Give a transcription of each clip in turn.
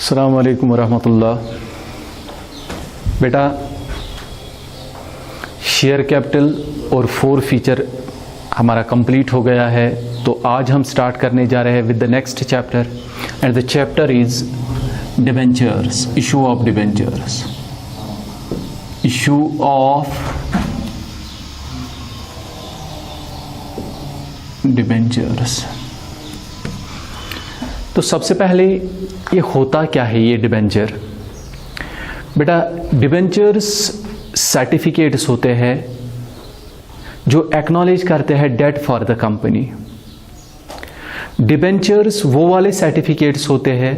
अस्सलाम वालेकुम रहमतुल्लाह। बेटा, शेयर कैपिटल और 4 फीचर हमारा कंप्लीट हो गया है, तो आज हम स्टार्ट करने जा रहे हैं with the next chapter and the chapter is debentures, issue of debentures, issue of debentures. तो सबसे पहले ये होता क्या है ये डिबेंचर? बेटा, डिबेंचर्स सर्टिफिकेट्स होते हैं जो एक्नॉलेज करते हैं debt for the company. Debentures वो वाले सर्टिफिकेट्स होते हैं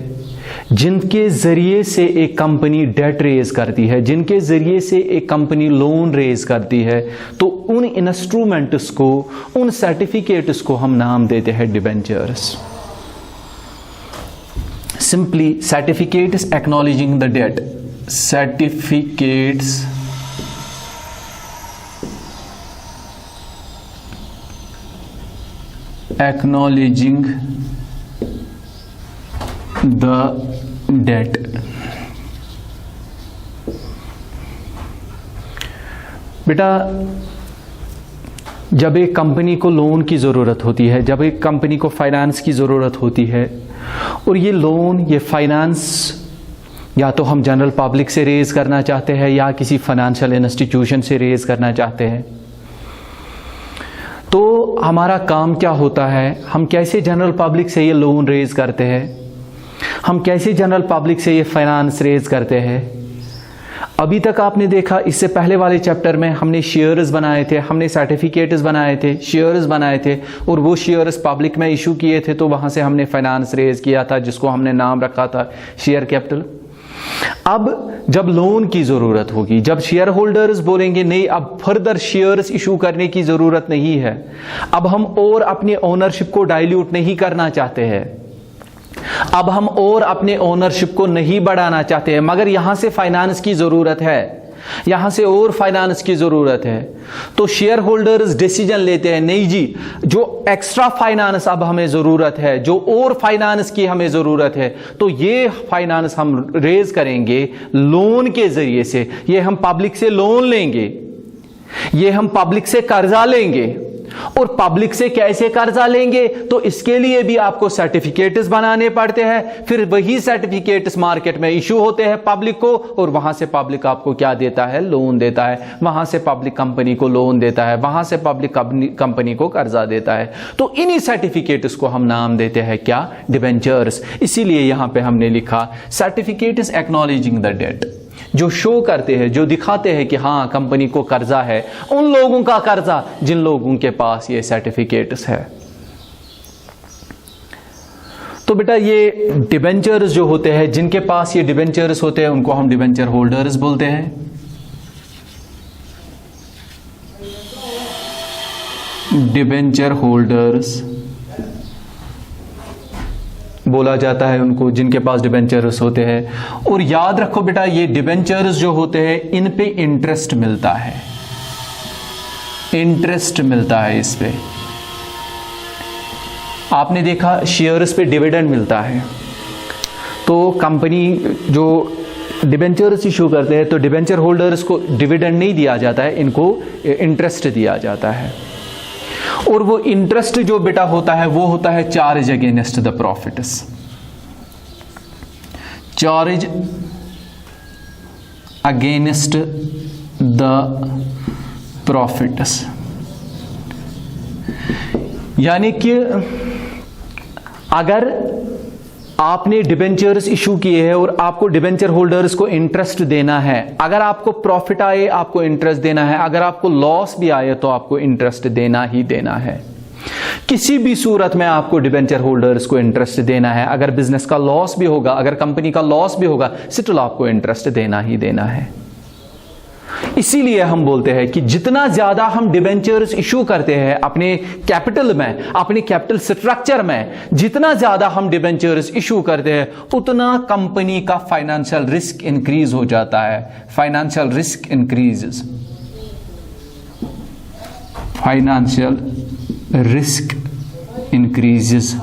जिनके जरिए से एक कंपनी डेट रेज करती है, जिनके जरिए से एक कंपनी लोन रेज करती है। तो उन इंस्ट्रूमेंट्स को, उन सर्टिफिकेट्स को हम नाम देते हैं debentures. Simply certificates acknowledging the debt, certificates acknowledging the debt। बेटा, जब एक कंपनी को लोन की ज़रूरत होती है, जब एक कंपनी को फाइनेंस की ज़रूरत होती है, और ये लोन, ये फाइनेंस या तो हम जनरल पब्लिक से रेज करना चाहते हैं या किसी फाइनेंशियल इंस्टीट्यूशन से रेज करना चाहते हैं, तो हमारा काम क्या होता है? हम कैसे जनरल पब्लिक से ये लोन रेज करते हैं, हम कैसे जनरल पब्लिक से ये फाइनेंस रेज करते हैं? अभी तक आपने देखा, इससे पहले वाले चैप्टर में हमने शेयर्स बनाए थे, हमने सर्टिफिकेट्स बनाए थे, शेयर्स बनाए थे, और वो शेयर्स पब्लिक में इशू किए थे, तो वहां से हमने फाइनेंस रेज किया था जिसको हमने नाम रखा था शेयर कैपिटल। अब जब लोन की जरूरत होगी, जब शेयर होल्डर्स बोलेंगे नहीं अब फर्दर शेयर्स इशू करने की जरूरत नहीं है, अब हम और अपनी ओनरशिप को डाइल्यूट नहीं करना चाहते हैं, अब हम और अपने ओनरशिप को नहीं बढ़ाना चाहते हैं, मगर यहां से फाइनेंस की जरूरत है, यहां से और फाइनेंस की जरूरत है, तो शेयर होल्डर्स डिसीजन लेते हैं नहीं जी, जो एक्स्ट्रा फाइनेंस अब हमें जरूरत है, जो और फाइनेंस की हमें जरूरत है, तो ये फाइनेंस हम रेज करेंगे लोन के जरिए से। ये हम पब्लिक से लोन लेंगे, ये हम पब्लिक से कर्जा लेंगे, और पब्लिक से कैसे कर्जा लेंगे? तो इसके लिए भी आपको सर्टिफिकेट्स बनाने पड़ते हैं, फिर वही सर्टिफिकेट्स मार्केट में इशू होते हैं पब्लिक को, और वहां से पब्लिक आपको क्या देता है? लोन देता है। वहां से पब्लिक कंपनी को लोन देता है, वहां से पब्लिक कंपनी को कर्जा देता है। तो इन्हीं सर्टिफिकेट्स को हम नाम देते हैं क्या? डिबेंचर्स। इसीलिए यहां पे हमने लिखा सर्टिफिकेट्स एक्नॉलेजिंग द डेट, जो शो करते हैं, जो दिखाते हैं कि हाँ कंपनी को कर्जा है, उन लोगों का कर्जा जिन लोगों के पास ये सर्टिफिकेट्स है। तो बेटा, ये डिबेंचर्स जो होते हैं, जिनके पास ये डिबेंचर्स होते हैं, उनको हम डिबेंचर होल्डर्स बोलते हैं। डिबेंचर होल्डर्स बोला जाता है उनको, जिनके पास डिबेंचर्स होते हैं। और याद रखो बेटा, ये डिबेंचर्स जो होते हैं, इन पे इंटरेस्ट मिलता है, इंटरेस्ट मिलता है इस पे। आपने देखा शेयर्स पे डिविडेंड मिलता है, तो कंपनी जो डिबेंचर्स इशू करते हैं, तो डिबेंचर होल्डर्स को डिविडेंड नहीं दिया जाता है, इनको इंटरेस्ट दिया जाता है। और वो इंटरेस्ट जो बेटा होता है, वो होता है charge against the profits, charge against the profits. यानी कि अगर आपने डिबेंचर्स इशू किए हैं और आपको डिबेंचर होल्डर्स को इंटरेस्ट देना है, अगर आपको प्रॉफिट आए आपको इंटरेस्ट देना है, अगर आपको लॉस भी आए तो आपको इंटरेस्ट देना ही देना है। किसी भी सूरत में आपको डिबेंचर होल्डर्स को इंटरेस्ट देना है। अगर बिजनेस का लॉस भी होगा, अगर कंपनी का लॉस भी होगा, स्टिल आपको इंटरेस्ट देना ही देना है। इसीलिए हम बोलते हैं कि जितना ज्यादा हम डिबेंचर्स इशू करते हैं अपने कैपिटल में, अपने कैपिटल स्ट्रक्चर में, जितना ज्यादा हम डिबेंचर्स इशू करते हैं, उतना कंपनी का फाइनेंशियल रिस्क इंक्रीज हो जाता है। Financial risk increases, financial risk increases.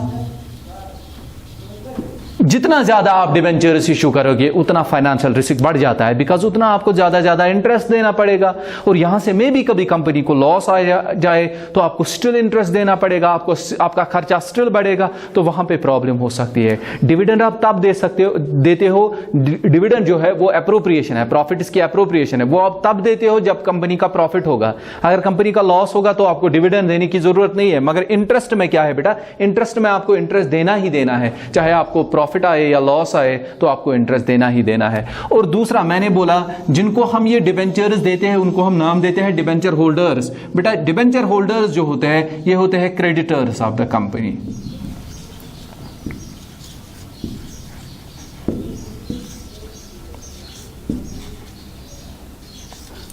जितना ज्यादा आप डिबेंचर्स इशू करोगे उतना फाइनेंशियल रिस्क बढ़ जाता है, बिकॉज उतना आपको ज्यादा इंटरेस्ट देना पड़ेगा, और यहां से मे भी कभी कंपनी को लॉस आ जाए तो आपको स्टिल इंटरेस्ट देना पड़ेगा, आपका खर्चा स्टिल बढ़ेगा, तो वहां पे प्रॉब्लम हो सकती है। डिविडेंड आप तब देते हो, डिविडेंड जो है वो अप्रोप्रिएशन है, प्रॉफिट इसकी अप्रोप्रिएशन है, वो आप तब देते हो जब कंपनी का प्रॉफिट होगा। अगर कंपनी का लॉस होगा तो आपको डिविडेंड देने की जरूरत नहीं है। मगर इंटरेस्ट में क्या है बेटा, इंटरेस्ट में आपको इंटरेस्ट देना ही देना है, चाहे आपको प्रॉफिट आए या लॉस आए तो आपको इंटरेस्ट देना ही देना है। और दूसरा मैंने बोला जिनको हम ये डिबेंचर्स देते हैं उनको हम नाम देते हैं डिबेंचर होल्डर्स। बेटा डिबेंचर होल्डर्स जो होते हैं ये होते हैं क्रेडिटर्स ऑफ द कंपनी।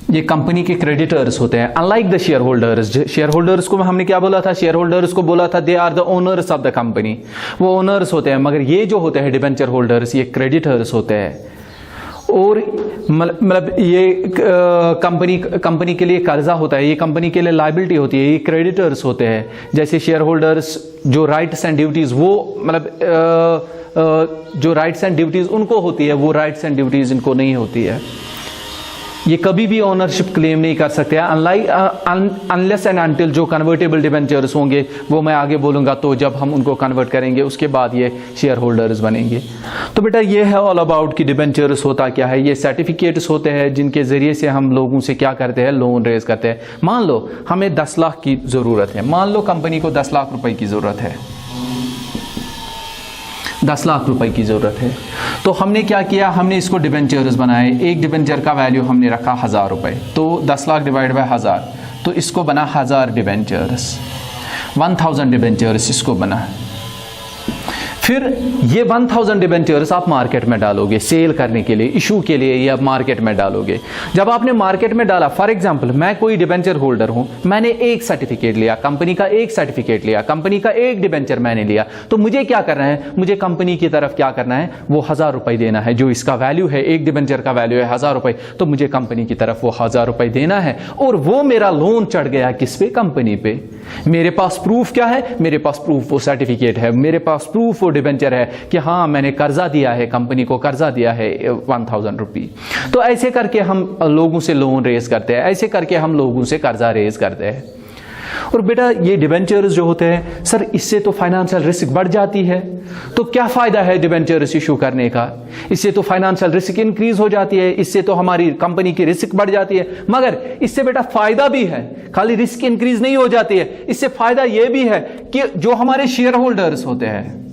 ये कंपनी के क्रेडिटर्स होते हैं, unlike the share holders. Share holders को हमने क्या बोला था, शेयर होल्डर्स को बोला था they are the owners of the company, वो ओनर्स होते हैं। मगर ये जो होते हैं डिबेंचर होल्डर्स ये क्रेडिटर्स होते हैं। और मतलब ये कंपनी के लिए कर्जा होता है, ये कंपनी के लिए लायबिलिटी होती है, ये क्रेडिटर्स होते हैं। जैसे शेयर होल्डर्स जो राइट्स एंड ड्यूटीज वो मतलब जो राइट्स एंड ड्यूटीज उनको होती है, वो राइट्स एंड ड्यूटीज इनको नहीं होती है। ये कभी भी ओनरशिप क्लेम नहीं कर सकते अनलेस एंड अनटिल जो कन्वर्टेबल डिबेंचर्स होंगे, वो मैं आगे बोलूंगा, तो जब हम उनको कन्वर्ट करेंगे उसके बाद ये शेयर होल्डर्स बनेंगे। तो बेटा ये है ऑल अबाउट कि डिबेंचर्स होता क्या है। ये सर्टिफिकेट्स होते हैं जिनके जरिए से हम लोगों से क्या करते हैं, लोन रेज करते हैं। मान लो हमें 10 लाख की जरूरत है, मान लो कंपनी को 10 लाख रुपए की जरूरत है, 10 लाख रुपए की जरूरत है। तो हमने क्या किया, हमने इसको डिबेंचर्स बनाए। एक डिबेंचर का वैल्यू हमने रखा 1000 रुपए, तो 10 लाख डिवाइड बाय 1000, तो इसको बना 1000 डिबेंचर्स, 1000 डिबेंचर्स इसको बना। फिर ये 1000 डिबेंचर्स आप मार्केट में डालोगे सेल करने के लिए, इशू के लिए, ये आप मार्केट में डालोगे। जब आपने मार्केट में डाला, फॉर एग्जांपल मैं कोई डिबेंचर होल्डर हूं, मैंने एक सर्टिफिकेट लिया, कंपनी का एक सर्टिफिकेट लिया, कंपनी का एक डिबेंचर मैंने लिया, तो मुझे क्या करना है, मुझे कंपनी की तरफ क्या करना है, वो 1000 रुपए देना है। जो इसका वैल्यू है, एक डिबेंचर का वैल्यू है 1000 रुपए, तो मुझे कंपनी की तरफ वो 1000 रुपए देना है। और वो मेरा लोन चढ़ गया किस पे, कंपनी पे। मेरे पास प्रूफ क्या है, मेरे पास प्रूफ वो सर्टिफिकेट है, मेरे पास प्रूफ वो डिबेंचर है कि हाँ मैंने कर्जा दिया है, कंपनी को कर्जा दिया है 1000 रुपये। तो ऐसे करके हम लोगों से लोन रेज करते हैं, ऐसे करके हम लोगों से कर्जा रेज करते हैं। और बेटा ये डिबेंचर्स जो होते हैं, सर इससे तो फाइनेंशियल रिस्क बढ़ जाती है, तो क्या फायदा है डिबेंचर्स इशू करने का, इससे तो फाइनेंशियल रिस्क इंक्रीज हो जाती है, इससे तो हमारी कंपनी की रिस्क बढ़ जाती है। मगर इससे बेटा फायदा भी है, खाली रिस्क इंक्रीज नहीं हो जाती है, इससे फायदा यह भी है कि जो हमारे शेयर होल्डर्स होते हैं,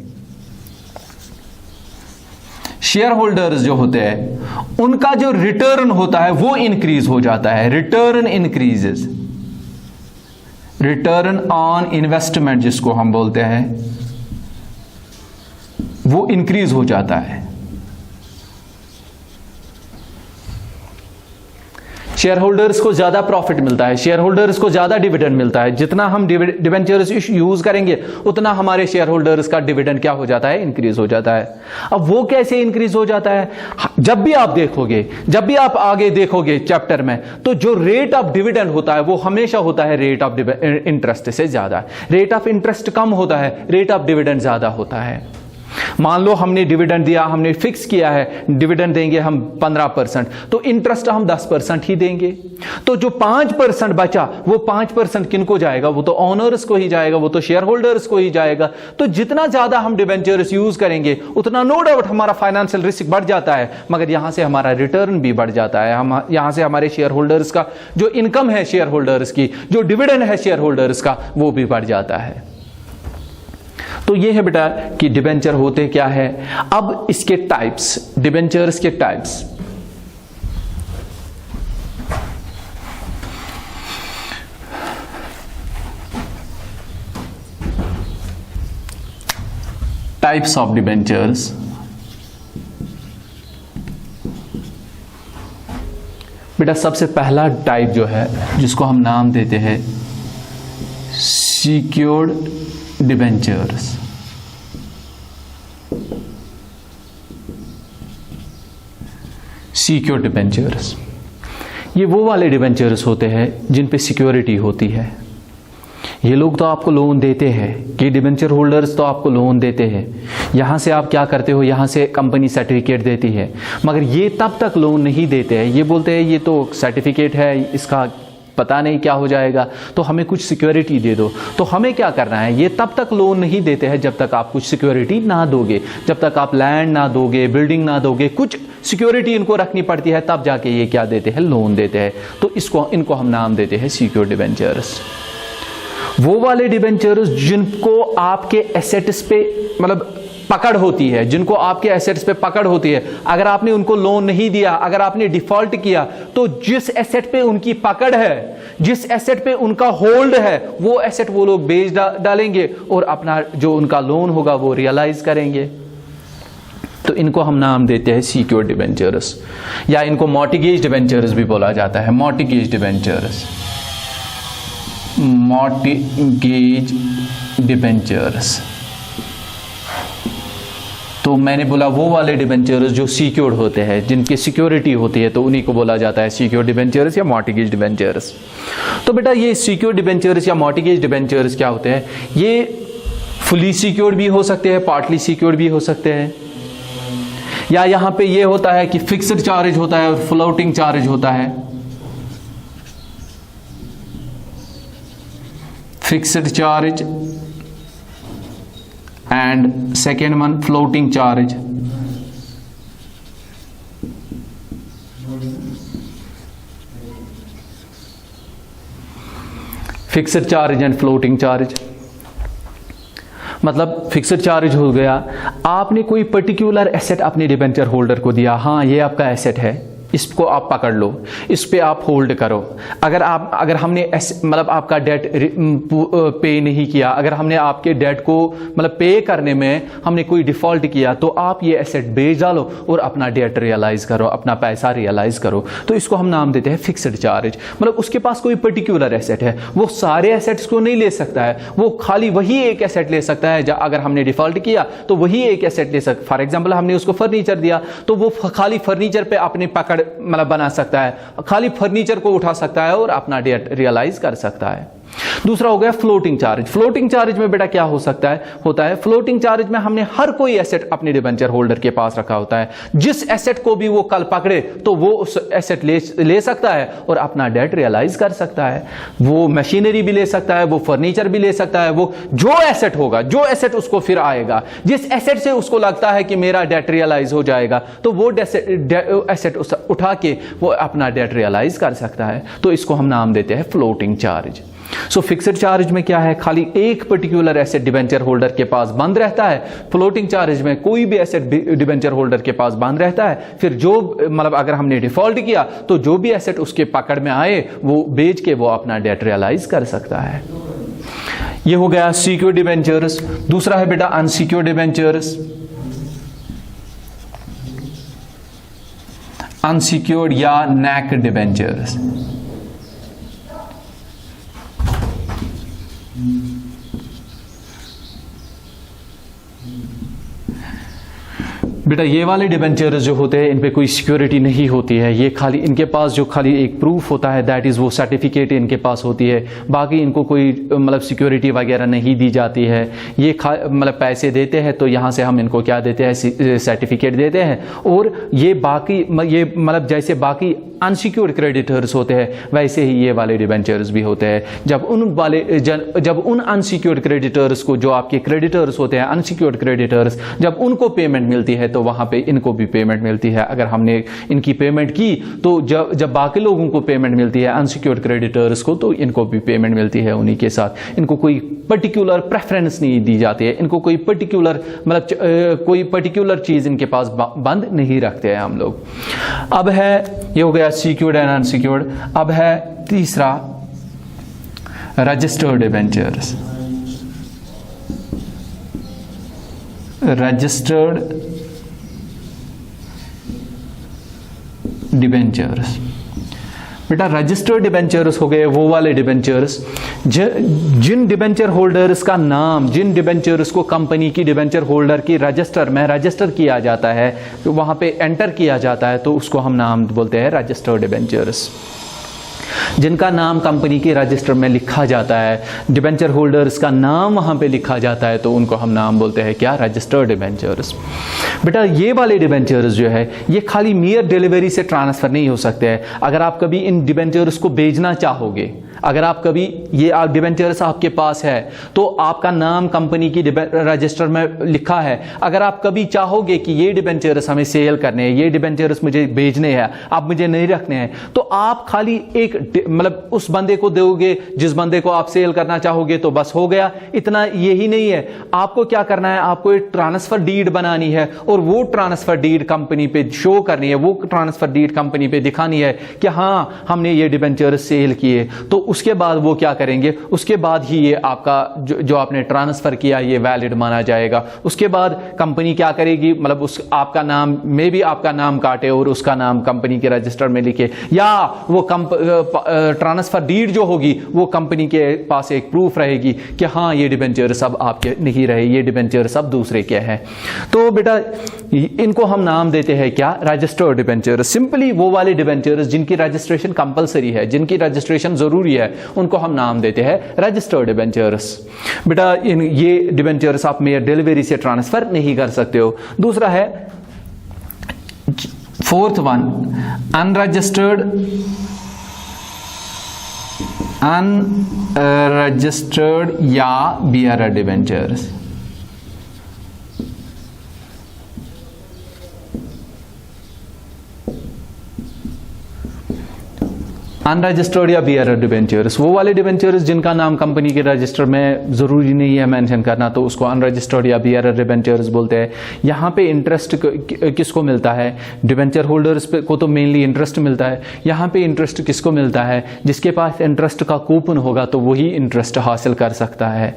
शेयर होल्डर्स जो होते हैं उनका जो रिटर्न होता है वो इंक्रीज हो जाता है। Return increases, return on investment जिसको हम बोलते हैं, वो इंक्रीज हो जाता है। शेयर होल्डर्स को ज्यादा प्रॉफिट मिलता है, शेयर होल्डर्स को ज्यादा डिविडेंड मिलता है। जितना हम डिबेंचर्स यूज करेंगे उतना हमारे शेयर होल्डर्स का डिविडेंड क्या हो जाता है, इंक्रीज हो जाता है। अब वो कैसे इंक्रीज हो जाता है, जब भी आप देखोगे, जब भी आप आगे देखोगे चैप्टर में, तो जो रेट ऑफ डिविडेंड होता है वो हमेशा होता है रेट ऑफ इंटरेस्ट से ज्यादा। रेट ऑफ इंटरेस्ट कम होता है, रेट ऑफ डिविडेंड ज्यादा होता है। मान लो हमने डिविडेंड दिया, हमने फिक्स किया है डिविडेंड देंगे हम 15%, तो इंटरेस्ट हम 10% ही देंगे। तो जो 5% बचा वो 5% किनको जाएगा, वो तो ओनर्स को ही जाएगा, वो तो शेयर होल्डर्स को ही जाएगा। तो जितना ज्यादा हम डिबेंचर्स यूज करेंगे उतना नो डाउट हमारा फाइनेंशियल रिस्क बढ़ जाता है, मगर यहां से हमारा रिटर्न भी बढ़ जाता है। हम यहां से हमारे शेयर होल्डर्स का जो इनकम है, शेयर होल्डर्स की जो डिविडेंड है शेयर होल्डर्स का, वो भी बढ़ जाता है। तो ये है बेटा कि डिबेंचर होते क्या है। अब इसके टाइप्स, डिबेंचर्स के टाइप्स। Types of debentures. बेटा सबसे पहला टाइप जो है जिसको हम नाम देते हैं सिक्योर्ड डिबेंचर्स। सिक्योर्ड डिबेंचर्स ये वो वाले डिबेंचर्स होते हैं जिन पे सिक्योरिटी होती है। ये लोग तो आपको लोन देते हैं कि डिबेंचर होल्डर्स तो आपको लोन देते हैं, यहाँ से आप क्या करते हो, यहाँ से कंपनी सर्टिफिकेट देती है, मगर ये तब तक लोन नहीं देते हैं। ये बोलते हैं ये तो सर्टिफिकेट है, इसका पता नहीं क्या हो जाएगा, तो हमें कुछ सिक्योरिटी दे दो। तो हमें क्या करना है, ये तब तक लोन नहीं देते हैं जब तक आप कुछ सिक्योरिटी ना दोगे, जब तक आप लैंड ना दोगे, बिल्डिंग ना दोगे, कुछ सिक्योरिटी इनको रखनी पड़ती है, तब जाके ये क्या देते हैं, लोन देते हैं। तो इनको हम नाम देते हैं सिक्योर्ड डिबेंचर्स। वो वाले डिबेंचर्स जिनको आपके एसेट्स पे मतलब पकड़ होती है, जिनको आपके एसेट्स पे पकड़ होती है, अगर आपने उनको लोन नहीं दिया, अगर आपने डिफॉल्ट किया, तो जिस एसेट पे उनकी पकड़ है, जिस एसेट पे उनका होल्ड है, वो एसेट वो लोग बेच डालेंगे और अपना जो उनका लोन होगा वो रियलाइज करेंगे। तो इनको हम नाम देते हैं सिक्योर्ड डिबेंचर्स, या इनको मॉर्टगेज डिबेंचर्स भी बोला जाता है। Mortgage debentures, mortgage debentures. तो मैंने बोला वो वाले डिबेंचर्स जो सिक्योर्ड होते हैं, जिनकी सिक्योरिटी होती है, तो उन्हीं को बोला जाता है सिक्योर्ड डिबेंचर्स या मॉर्टगेज डिबेंचर्स। तो बेटा ये सिक्योर्ड डिबेंचर्स या मॉर्टगेज डिबेंचर्स क्या होते हैं, ये फुली सिक्योर्ड भी हो सकते हैं, पार्टली सिक्योर्ड भी हो सकते हैं, या यहां पे ये होता है कि फिक्स्ड चार्ज होता है और फ्लोटिंग चार्ज होता है। Fixed charge and second one floating charge. Fixed charge and floating charge मतलब फिक्स्ड चार्ज हो गया, आपने कोई पर्टिकुलर एसेट अपने डिबेंचर होल्डर को दिया, हाँ ये आपका एसेट है, इसको आप पकड़ लो, इस पे आप होल्ड करो। अगर हमने मतलब आपका डेट पे नहीं किया, अगर हमने आपके डेट को मतलब पे करने में हमने कोई डिफॉल्ट किया, तो आप ये एसेट बेच डालो और अपना डेट रियलाइज करो, अपना पैसा रियलाइज करो। तो इसको हम नाम देते हैं फिक्स्ड चार्ज। मतलब उसके पास कोई पर्टिकुलर एसेट है, वो सारे एसेट्स को नहीं ले सकता है, वो खाली वही एक एसेट ले सकता है। अगर हमने डिफॉल्ट किया तो वही एक एसेट ले सकता। फॉर एग्जाम्पल हमने उसको फर्नीचर दिया, तो वो खाली फर्नीचर पे अपनी पकड़ मतलब बना सकता है, खाली फर्नीचर को उठा सकता है और अपना डेट रियलाइज कर सकता है। दूसरा हो गया फ्लोटिंग चार्ज। फ्लोटिंग चार्ज में बेटा क्या हो सकता है, होता है फ्लोटिंग चार्ज में हमने हर कोई एसेट अपने डिबेंचर होल्डर के पास रखा होता है, जिस एसेट को भी वो कल पकड़े तो वो उस एसेट ले सकता है और अपना डेट रियलाइज कर सकता है। वो मशीनरी भी ले सकता है, वो फर्नीचर भी ले सकता है, वो जो एसेट होगा, जो एसेट उसको फिर आएगा, जिस एसेट से उसको लगता है कि मेरा डेट रियलाइज हो जाएगा, तो वो एसेट उठा के वो अपना डेट रियलाइज कर सकता है। तो इसको हम नाम देते हैं फ्लोटिंग चार्ज। सो फिक्स्ड चार्ज में क्या है, खाली एक पर्टिकुलर एसेट डिबेंचर होल्डर के पास बंद रहता है। फ्लोटिंग चार्ज में कोई भी एसेट डिबेंचर होल्डर के पास बंद रहता है, फिर जो मतलब अगर हमने डिफॉल्ट किया तो जो भी एसेट उसके पकड़ में आए वो बेच के वो अपना डेट रियलाइज कर सकता है। ये हो गया सिक्योर्ड डिबेंचर्स। दूसरा है बेटा अनसिक्योर्ड डिबेंचर्स। अनसिक्योर्ड या नैक डिबेंचर्स। बेटा ये वाले डिबेंचर्स जो होते हैं इन पे कोई सिक्योरिटी नहीं होती है, ये खाली इनके पास जो खाली एक प्रूफ होता है दैट इज़ वो सर्टिफिकेट इनके पास होती है, बाकी इनको कोई मतलब सिक्योरिटी वगैरह नहीं दी जाती है। ये मतलब पैसे देते हैं तो यहाँ से हम इनको क्या देते हैं, सर्टिफिकेट देते हैं। और ये मतलब जैसे बाकी अनसिक्योर्ड क्रेडिटर्स होते हैं वैसे ही ये वाले डिबेंचर्स भी होते हैं। जब उन अनसिक्योर्ड क्रेडिटर्स को, जो आपके क्रेडिटर्स होते हैं अनसिक्योर्ड क्रेडिटर्स, जब उनको पेमेंट मिलती है तो वहां पे इनको भी पेमेंट मिलती है। अगर हमने इनकी पेमेंट की तो जब बाकी लोगों को पेमेंट मिलती है अनसिक्योर्ड क्रेडिटर्स को, तो इनको भी पेमेंट मिलती है उन्हीं के साथ। इनको कोई पर्टिकुलर प्रेफरेंस नहीं दी जाती है, इनको कोई पर्टिकुलर मतलब कोई पर्टिकुलर चीज इनके पास बंद नहीं रखते हैं हम लोग। अब है, ये हो गया सिक्योर्ड एंड अनसिक्योर्ड। अब है तीसरा रजिस्टर्ड डिबेंचर्स। Registered debentures. बेटा रजिस्टर्ड डिबेंचर्स हो गए वो वाले डिबेंचर्स जिन डिबेंचर होल्डर्स का नाम, जिन डिबेंचर्स को कंपनी की डिबेंचर होल्डर की रजिस्टर में रजिस्टर किया जाता है, तो वहां पे एंटर किया जाता है, तो उसको हम नाम बोलते हैं रजिस्टर्ड डिबेंचर्स। जिनका नाम कंपनी के रजिस्टर में लिखा जाता है, डिबेंचर होल्डर्स का नाम वहाँ पे लिखा जाता है, तो उनको हम नाम बोलते हैं क्या? Registered debentures. बेटा ये वाले डिबेंचर्स जो है ये खाली मियर डिलीवरी से ट्रांसफ़र नहीं हो सकते हैं। अगर आप कभी इन डिबेंचर्स को बेचना चाहोगे, अगर आप कभी ये डिबेंचर्स आपके पास है तो आपका नाम कंपनी की रजिस्टर में लिखा है, अगर आप कभी चाहोगे कि ये डिबेंचर्स हमें सेल करने हैं, ये डिबेंचर्स मुझे भेजने हैं, आप मुझे नहीं रखने हैं, तो आप खाली एक मतलब उस बंदे को दोगे जिस बंदे को आप सेल करना चाहोगे, तो बस हो गया। इतना यही नहीं है, आपको क्या करना है, आपको एक ट्रांसफर डीड बनानी है और वो ट्रांसफर डीड कंपनी पे शो करनी है, वो ट्रांसफर डीड कंपनी पे दिखानी है कि हाँ हमने ये डिबेंचर्स सेल किए। तो उसके बाद वो क्या करेंगे, उसके बाद ही ये आपका जो आपने ट्रांसफर किया ये वैलिड माना जाएगा। उसके बाद कंपनी क्या करेगी, मतलब उस आपका नाम में भी आपका नाम काटे और उसका नाम कंपनी के रजिस्टर में लिखे, या वो ट्रांसफर डीड जो होगी वो कंपनी के पास एक प्रूफ रहेगी कि हाँ ये डिबेंचर सब आपके नहीं रहे, ये डिबेंचर सब दूसरे के हैं। तो बेटा इनको हम नाम देते हैं क्या? Registered debenture. सिंपली वो वाले डिबेंचर्स जिनकी रजिस्ट्रेशन कंपलसरी है, जिनकी रजिस्ट्रेशन जरूरी है, उनको हम नाम देते हैं रजिस्टर्ड डिबेंचर्स। बेटा ये डिबेंचर्स आप मेयर डिलीवरी से ट्रांसफर नहीं कर सकते हो। दूसरा है फोर्थ वन, अनरजिस्टर्ड या बियरर डिबेंचर्स। अनरजिस्टर्ड या बियरर डिबेंचर्स, वो वाले डिबेंचर्स जिनका नाम कंपनी के रजिस्टर में जरूरी नहीं है मेंशन करना, तो उसको अनरजिस्टर्ड या बियरर डिबेंचर्स बोलते हैं। यहाँ पे इंटरेस्ट किसको मिलता है? डिबेंचर होल्डर्स को तो मेनली इंटरेस्ट मिलता है। यहाँ पे इंटरेस्ट किसको मिलता है? जिसके पास इंटरेस्ट का कूपन होगा तो वही इंटरेस्ट हासिल कर सकता है।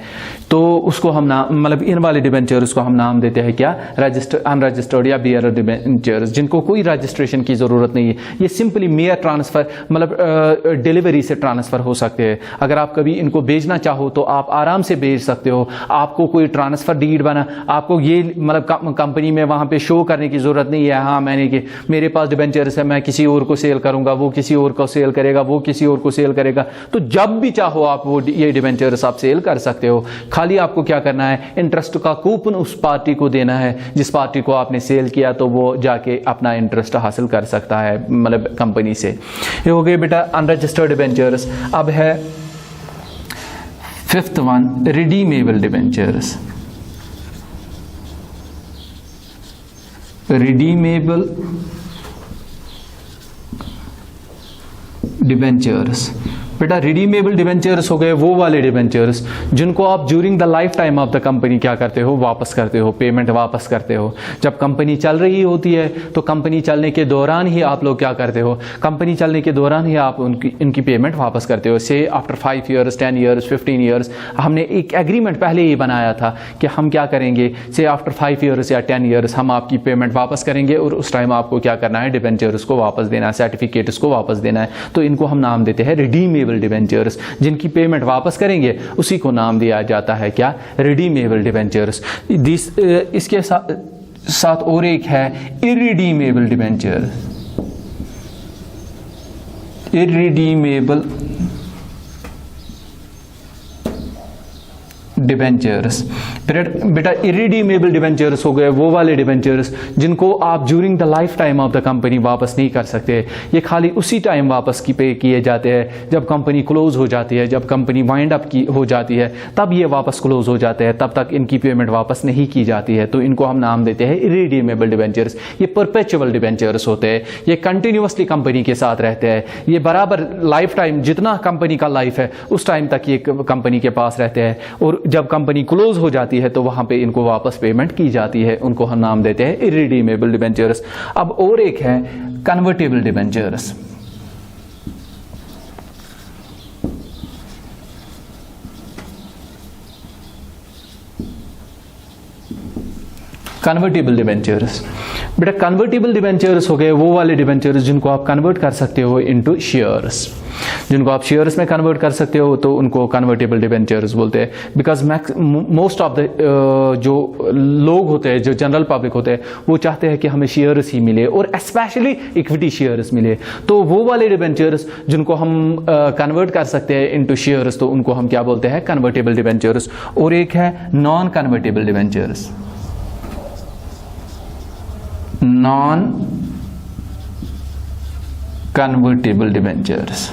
तो उसको हम नाम मतलब इन वाले डिबेंचर्स को हम नाम देते हैं क्या? अनरजिस्टर्ड या बियरर डिबेंचर्स, जिनको कोई रजिस्ट्रेशन की जरूरत नहीं है। ये सिंपली मेयर ट्रांसफर मतलब डिलीवरी से ट्रांसफर हो सकते हैं। अगर आप कभी इनको भेजना चाहो तो आप आराम से भेज सकते हो। आपको कोई ट्रांसफर डीड बना, आपको ये मतलब कंपनी में वहां पे शो करने की जरूरत नहीं है हाँ मेरे पास डिबेंचर्स है, मैं किसी और को सेल करूंगा, वो किसी और को सेल करेगा, वो किसी और को सेल करेगा। तो जब भी चाहो आप वो ये डिबेंचर्स आप सेल कर सकते हो। खाली आपको क्या करना है, इंटरेस्ट का कूपन उस पार्टी को देना है जिस पार्टी को आपने सेल किया, तो वो जाके अपना इंटरेस्ट हासिल कर सकता है मतलब कंपनी से। ये हो गए बेटा अनरजिस्टर्ड डिबेंचर्स। अब है fifth one, redeemable debentures. Redeemable debentures, बेटा रिडीमेबल डिबेंचर्स हो गए वो वाले डिबेंचर्स जिनको आप during the life time of the company क्या करते हो, वापस करते हो, पेमेंट वापस करते हो। जब कंपनी चल रही होती है तो कंपनी चलने के दौरान ही आप लोग क्या करते हो, कंपनी चलने के दौरान ही आप इनकी पेमेंट वापस करते हो। से आफ्टर 5 ईयर्स, 10 ईयर्स, 15 ईयर्स, हमने एक एग्रीमेंट पहले ही बनाया था कि हम क्या करेंगे, से आफ्टर 5 ईयर्स या 10 ईयर्स हम आपकी पेमेंट वापस करेंगे और उस टाइम आपको क्या करना है, डिबेंचर्स को वापस देना है, सर्टिफिकेट्स को वापस देना है। तो इनको हम नाम देते हैं रिडीमेबल डिबेंचर्स। जिनकी पेमेंट वापस करेंगे उसी को नाम दिया जाता है क्या, रिडीमेबल डिबेंचर्स। इसके साथ और एक है इरिडीमेबल डिबेंचर। इरिडीमेबल डिबेंचर्स, बेटा इरिडीमेबल डिबेंचर्स हो गए वो वाले डिबेंचर्स जिनको आप during the life time of the company वापस नहीं कर सकते। ये खाली उसी टाइम वापस पे किए जाते हैं जब कंपनी क्लोज हो जाती है, जब कंपनी वाइंड अप हो जाती है, तब ये वापस क्लोज हो जाते हैं, तब तक इनकी पेमेंट वापस नहीं की जाती है। तो इनको हम नाम देते हैं इरिडीमेबल डिबेंचर्स। ये परपेचुअल डिबेंचर्स होते हैं, ये कंटिन्यूअसली कंपनी के साथ रहते हैं, ये बराबर लाइफ टाइम जितना कंपनी का लाइफ है उस टाइम तक ये कंपनी के पास रहते हैं, और जब कंपनी क्लोज हो जाती है तो वहां पे इनको वापस पेमेंट की जाती है। उनको हम नाम देते हैं इरिडीमेबल डिबेंचर्स। अब और एक है कन्वर्टेबल डिबेंचर्स। Convertible debentures. बेटा कन्वर्टेबल डिबेंचर्स हो गए वो वाले डिबेंचर्स जिनको आप कन्वर्ट कर सकते हो इनटू शेयर्स। जिनको आप शेयर्स में कन्वर्ट कर सकते हो तो उनको कन्वर्टेबल डिबेंचर्स बोलते हैं। बिकॉज मोस्ट ऑफ द जो लोग होते हैं, जो जनरल पब्लिक होते हैं, वो चाहते हैं कि हमें शेयर्स ही मिले और स्पेशली इक्विटी शेयर्स मिले। तो वो वाले डिबेंचर्स जिनको हम कन्वर्ट कर सकते हैं इनटू शेयर्स, तो उनको हम क्या बोलते हैं? Convertible debentures. और एक है non convertible debentures. Non convertible debentures.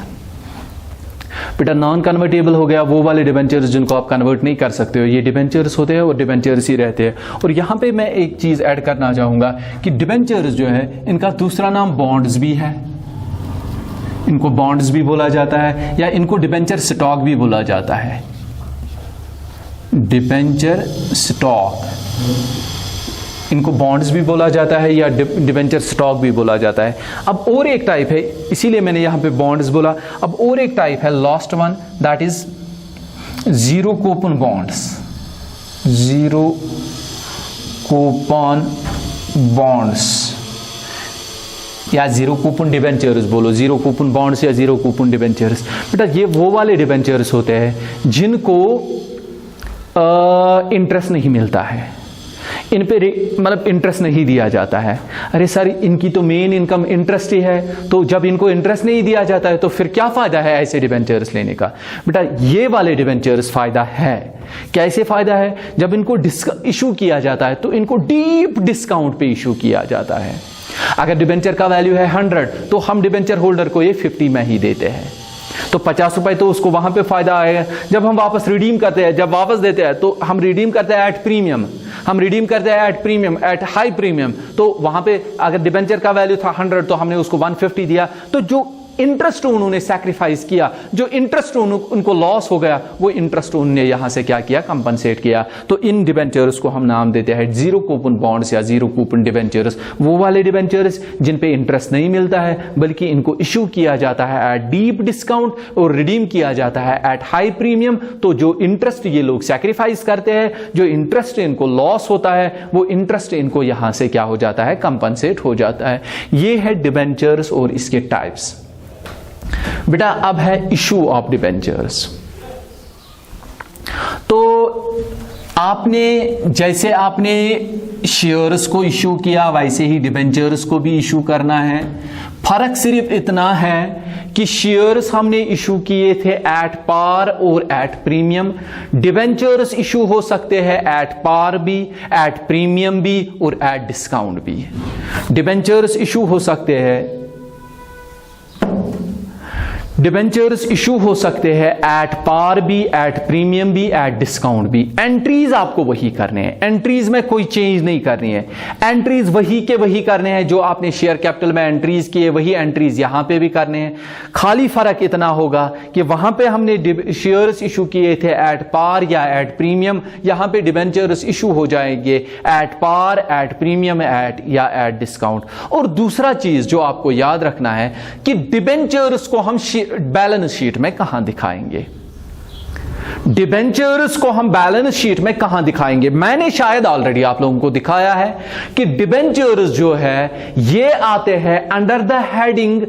बेटा नॉन कन्वर्टेबल हो गया वो वाले डिबेंचर्स जिनको आप कन्वर्ट नहीं कर सकते हो। ये डिबेंचर्स होते हैं और डिबेंचर्स ही रहते हैं। और यहां पे मैं एक चीज ऐड करना चाहूंगा कि डिबेंचर्स जो है इनका दूसरा नाम बॉन्ड्स भी है। इनको बॉन्ड्स भी बोला जाता है या इनको डिबेंचर स्टॉक भी बोला जाता है। डिबेंचर स्टॉक, इनको बॉन्ड्स भी बोला जाता है या डिबेंचर स्टॉक भी बोला जाता है। अब और एक टाइप है, इसीलिए मैंने यहां पे बॉन्ड्स बोला। अब और एक टाइप है last one, that is zero coupon bonds. Zero coupon bonds या जीरो कूपन डिबेंचर्स बोलो, जीरो कूपन बॉन्ड्स या जीरो कूपन डिबेंचर्स। बेटा ये वो वाले डिबेंचर्स होते हैं जिनको इंटरेस्ट नहीं मिलता है, इन पे मतलब इंटरेस्ट नहीं दिया जाता है। अरे सर इनकी तो मेन इनकम इंटरेस्ट ही है, तो जब इनको इंटरेस्ट नहीं दिया जाता है तो फिर क्या फायदा है ऐसे डिबेंचर्स लेने का? बेटा ये वाले डिबेंचर्स फायदा है। कैसे फायदा है? जब इनको इशू किया जाता है तो इनको डीप डिस्काउंट पे इशू किया जाता है। अगर डिबेंचर का वैल्यू है 100 तो हम डिबेंचर होल्डर को ये 50 में ही देते हैं, तो 50 रुपए तो उसको वहां पे फायदा आएगा। जब हम वापस रिडीम करते हैं, जब वापस देते हैं, तो हम रिडीम करते हैं एट प्रीमियम, हम रिडीम करते हैं eight premium, at high premium. तो वहां पे अगर डिबेंचर का वैल्यू था 100 तो हमने उसको 150 दिया। तो जो इंटरेस्ट उन्होंने सैक्रिफाइस किया, जो इंटरेस्ट उनको लॉस हो गया, वो इंटरेस्ट उन्होंने यहां से क्या किया? कंपनसेट किया। तो इन डिबेंचर्स को हम नाम देते हैं जीरो कूपन बॉन्ड्स या जीरो कूपन डिबेंचर्स। वो वाले डिबेंचर्स जिन पे इंटरेस्ट नहीं मिलता है बल्कि इनको इशू किया जाता है एट डीप डिस्काउंट और रिडीम किया जाता है एट हाई प्रीमियम। तो जो इंटरेस्ट ये लोग सैक्रिफाइस करते हैं, जो इंटरेस्ट इनको लॉस होता है, वो इंटरेस्ट इनको यहां से क्या हो जाता है? कंपनसेट हो जाता है। ये है डिबेंचर्स और इसके टाइप्स। बेटा अब है इशू ऑफ डिबेंचर्स। तो आपने जैसे आपने शेयर्स को इशू किया वैसे ही डिबेंचर्स को भी इशू करना है। फर्क सिर्फ इतना है कि शेयर्स हमने इशू किए थे एट पार और एट प्रीमियम। डिबेंचर्स इशू हो सकते हैं एट पार भी, एट प्रीमियम भी और एट डिस्काउंट भी। डिबेंचर्स इशू हो सकते हैं, डिबेंचर्स इशू हो सकते हैं एट पार भी, एट प्रीमियम भी, एट डिस्काउंट भी। एंट्रीज आपको वही करने हैं, एंट्रीज में कोई चेंज नहीं करनी है। एंट्रीज वही के वही करने हैं जो आपने शेयर कैपिटल में एंट्रीज किए, वही एंट्रीज यहां पे भी करने हैं। खाली फर्क इतना होगा कि वहां पे हमने शेयर्स इशू किए थे एट पार या एट प्रीमियम, यहां पे डिबेंचर्स इशू हो जाएंगे at par, at premium, at या एट डिस्काउंट। और दूसरा चीज जो आपको याद रखना है कि डिबेंचर्स को हम बैलेंस शीट में कहां दिखाएंगे? डिबेंचर्स को हम बैलेंस शीट में कहां दिखाएंगे? मैंने शायद ऑलरेडी आप लोगों को दिखाया है कि डिबेंचर्स जो है ये आते हैं under the heading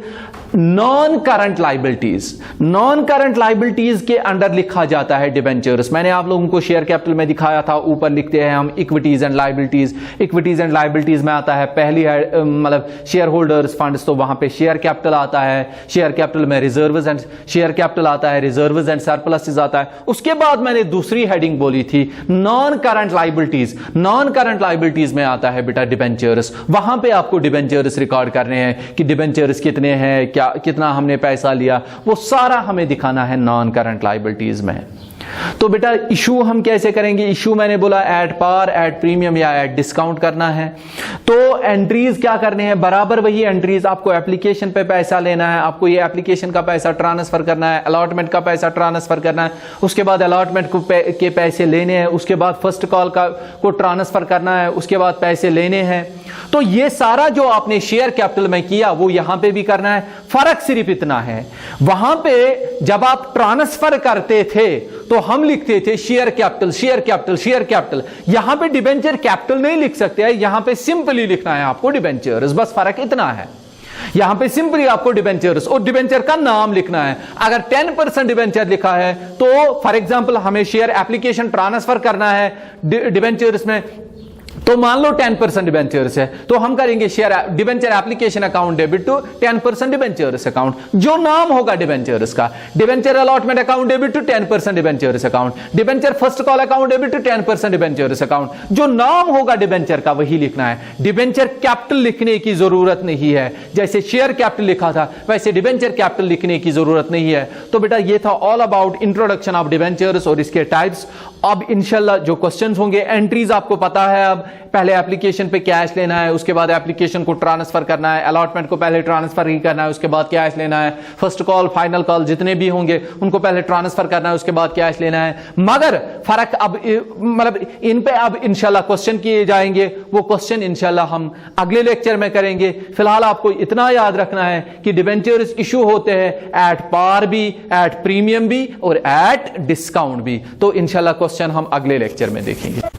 non current liabilities. Non current liabilities के अंडर लिखा जाता है डिबेंचर्स। मैंने आप लोगों को शेयर कैपिटल में दिखाया था, ऊपर लिखते हैं हम equities and liabilities. Equities and liabilities में आता है पहली मतलब शेयर होल्डर्स फंड्स, तो वहां पे शेयर कैपिटल आता है, शेयर कैपिटल में रिजर्व्स एंड शेयर कैपिटल आता है, रिजर्व्स एंड सरप्लसेस आता है। उसके बाद मैंने दूसरी हेडिंग बोली थी non current liabilities. Non current liabilities में आता है बेटा डिबेंचर्स। वहां पे आपको डिबेंचर्स रिकॉर्ड करने हैं कि डिबेंचर्स कितने हैं, क्या कितना हमने पैसा लिया, वो सारा हमें दिखाना है नॉन करंट लाइबिलिटीज में। तो बेटा इशू हम कैसे करेंगे? इशू मैंने बोला एट पार, एट प्रीमियम या एट डिस्काउंट करना है। तो एंट्रीज क्या करने हैं? बराबर वही एंट्रीज। आपको एप्लीकेशन पे पैसा लेना है, आपको ये एप्लीकेशन का पैसा ट्रांसफर करना है, अलॉटमेंट का पैसा ट्रांसफर करना है, उसके बाद अलॉटमेंट के पैसे लेने हैं, उसके बाद फर्स्ट कॉल को ट्रांसफर करना है, उसके बाद पैसे लेने हैं। तो ये सारा जो आपने शेयर कैपिटल में किया वो यहां पे भी करना है। फर्क सिर्फ इतना है, वहां पे जब आप ट्रांसफर करते थे तो हम लिखते थे share capital, share capital, share capital. यहां पे डिबेंचर कैपिटल नहीं लिख सकते हैं, यहां पे सिंपली लिखना है आपको डिबेंचर्स, बस फर्क इतना है। यहां पे सिंपली आपको डिबेंचर्स और डिबेंचर का नाम लिखना है। अगर 10% डिबेंचर लिखा है तो फॉर एग्जांपल हमें शेयर एप्लीकेशन ट्रांसफर करना है डिबेंचर्स में, तो मान लो 10% डिबेंचर्स है, तो हम करेंगे share debenture application account debit to 10% debentures account, जो नाम होगा डिबेंचर्स का। Debenture allotment account debit to 10% debentures account, debenture first call account debit to 10% debentures account, जो नाम होगा डिबेंचर का वही लिखना है। डिबेंचर कैपिटल लिखने की जरूरत नहीं है, जैसे शेयर कैपिटल लिखा था वैसे डिबेंचर कैपिटल लिखने की जरूरत नहीं है। तो बेटा ये था all about introduction of debentures और इसके टाइप्स। अब इंशाल्लाह जो क्वेश्चंस होंगे, एंट्रीज आपको पता है, अब पहले एप्लीकेशन पे कैश लेना है, उसके बाद एप्लीकेशन को ट्रांसफर करना है, अलॉटमेंट को पहले ट्रांसफर ही करना है, उसके बाद कैश लेना है, फर्स्ट कॉल फाइनल कॉल जितने भी होंगे उनको पहले ट्रांसफर करना है, उसके बाद कैश लेना है। मगर फर्क अब मतलब इन पे अब इंशाल्लाह क्वेश्चन किए जाएंगे, वो क्वेश्चन इंशाल्लाह हम अगले लेक्चर में करेंगे। फिलहाल आपको इतना याद रखना है कि डिबेंचर्स इशू होते हैं एट पार भी, एट प्रीमियम भी और एट डिस्काउंट भी। तो इंशाल्लाह क्वेश्चन हम अगले लेक्चर में देखेंगे।